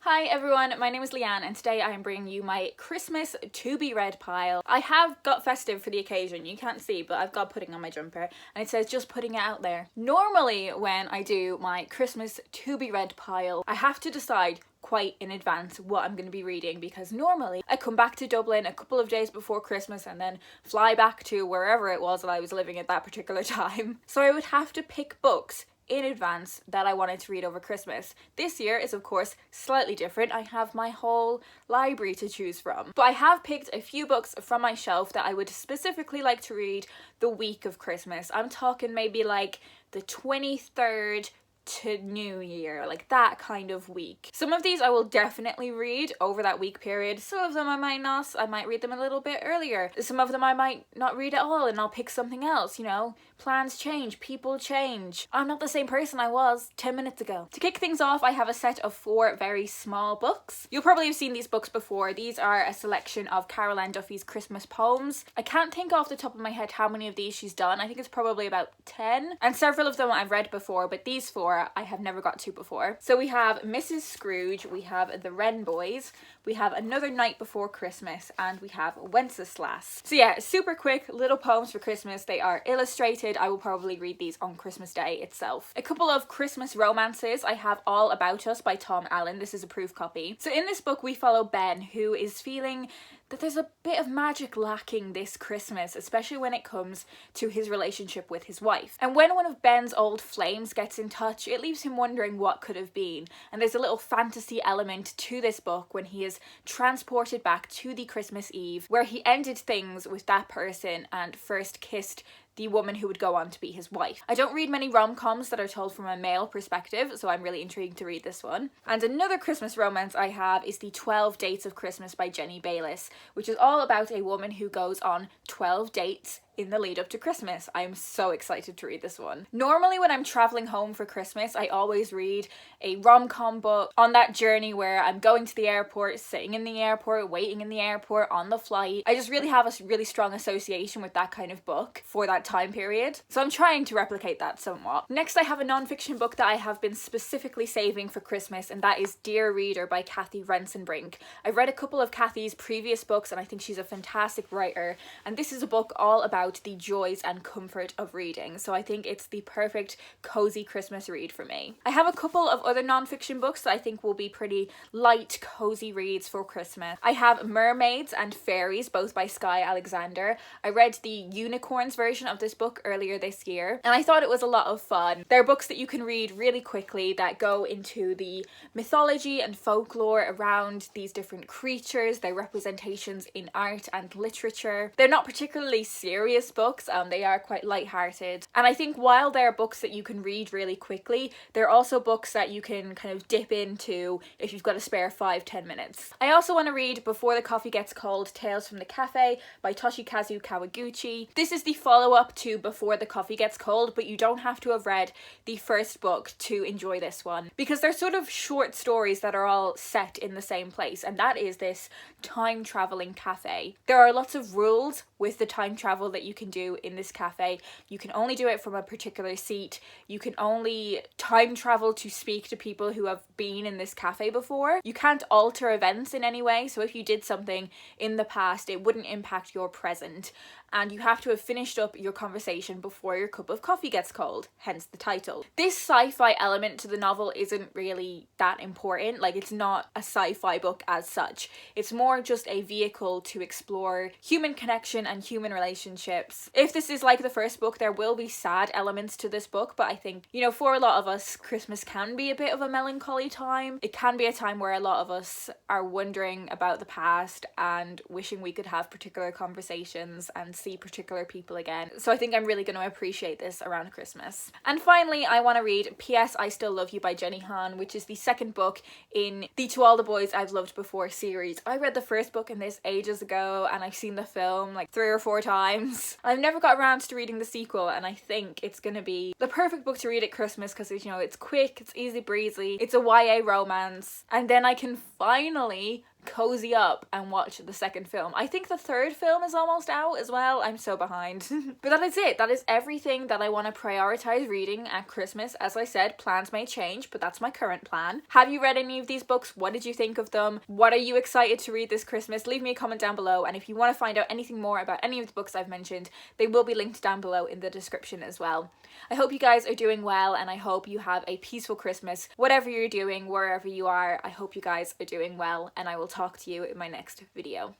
Hi everyone, my name is Leanne and today I am bringing you my Christmas to be read pile. I have got festive for the occasion, you can't see, but I've got pudding on my jumper and it says just putting it out there. Normally when I do my Christmas to be read pile, I have to decide quite in advance what I'm going to be reading because normally I come back to Dublin a couple of days before Christmas and then fly back to wherever it was that I was living at that particular time. So I would have to pick books in advance that I wanted to read over Christmas. This year is of course slightly different. I have my whole library to choose from. But I have picked a few books from my shelf that I would specifically like to read the week of Christmas. I'm talking maybe like the 23rd to New Year, like that kind of week. Some of these I will definitely read over that week period. Some of them I might not. I might read them a little bit earlier. Some of them I might not read at all and I'll pick something else, you know. Plans change, people change. I'm not the same person I was 10 minutes ago. To kick things off, I have a set of 4 very small books. You'll probably have seen these books before. These are a selection of Caroline Duffy's Christmas poems. I can't think off the top of my head how many of these she's done. I think it's probably about 10. And several of them I've read before, but these 4 I have never got to before. So we have Mrs. Scrooge, we have The Wren Boys, we have Another Night Before Christmas, and we have Wenceslas. So yeah, super quick little poems for Christmas. They are illustrated. I will probably read these on Christmas Day itself. A couple of Christmas romances. I have All About Us by Tom Allen. This is a proof copy. So in this book we follow Ben, who is feeling that there's a bit of magic lacking this Christmas, especially when it comes to his relationship with his wife. And when one of Ben's old flames gets in touch, it leaves him wondering what could have been. And there's a little fantasy element to this book when he is transported back to the Christmas Eve, where he ended things with that person and first kissed the woman who would go on to be his wife. I don't read many rom-coms that are told from a male perspective, so I'm really intrigued to read this one. And another Christmas romance I have is the 12 Dates of Christmas by Jenny Bayless, which is all about a woman who goes on 12 dates in the lead up to Christmas. I am so excited to read this one. Normally when I'm traveling home for Christmas, I always read a rom-com book on that journey where I'm going to the airport, sitting in the airport, waiting in the airport, on the flight. I just really have a really strong association with that kind of book for that time period. So I'm trying to replicate that somewhat. Next I have a non-fiction book that I have been specifically saving for Christmas, and that is Dear Reader by Kathy Rensenbrink. I've read a couple of Kathy's previous books and I think she's a fantastic writer, and this is a book all about the joys and comfort of reading, so I think it's the perfect cozy Christmas read for me. I have a couple of other non-fiction books that I think will be pretty light cozy reads for Christmas. I have Mermaids and Fairies, both by Skye Alexander. I read the unicorns version of this book earlier this year and I thought it was a lot of fun. They're books that you can read really quickly that go into the mythology and folklore around these different creatures, their representations in art and literature. They're not particularly serious books, they are quite light-hearted, and I think while they're books that you can read really quickly, they're also books that you can kind of dip into if you've got a spare 5-10 minutes. I also want to read Before the Coffee Gets Cold, Tales from the Cafe by Toshikazu Kawaguchi. This is the follow-up to Before the Coffee Gets Cold, but you don't have to have read the first book to enjoy this one, because they're sort of short stories that are all set in the same place, and that is this time-traveling cafe. There are lots of rules with the time travel that you can do in this cafe. You can only do it from a particular seat. You can only time travel to speak to people who have been in this cafe before. You can't alter events in any way, so if you did something in the past, it wouldn't impact your present. And you have to have finished up your conversation before your cup of coffee gets cold, hence the title. This sci-fi element to the novel isn't really that important, like it's not a sci-fi book as such. It's more just a vehicle to explore human connection and human relationships. If this is like the first book, there will be sad elements to this book, but I think, you know, for a lot of us, Christmas can be a bit of a melancholy time. It can be a time where a lot of us are wondering about the past and wishing we could have particular conversations and see particular people again. So I think I'm really going to appreciate this around Christmas. And finally, I want to read P.S. I Still Love You by Jenny Han, which is the second book in the To All the Boys I've Loved Before series. I read the first book in this ages ago and I've seen the film like 3 or 4 times. I've never got around to reading the sequel, and I think it's going to be the perfect book to read at Christmas because, you know, it's quick, it's easy breezy, it's a YA romance, and then I can finally cozy up and watch the second film. I think the third film is almost out as well. I'm so behind. But that is it. That is everything that I want to prioritize reading at Christmas. As I said, plans may change, but that's my current plan. Have you read any of these books? What did you think of them? What are you excited to read this Christmas? Leave me a comment down below, and if you want to find out anything more about any of the books I've mentioned, they will be linked down below in the description as well. I hope you guys are doing well, and I hope you have a peaceful Christmas. Whatever you're doing, wherever you are, I hope you guys are doing well, and I will talk to you in my next video.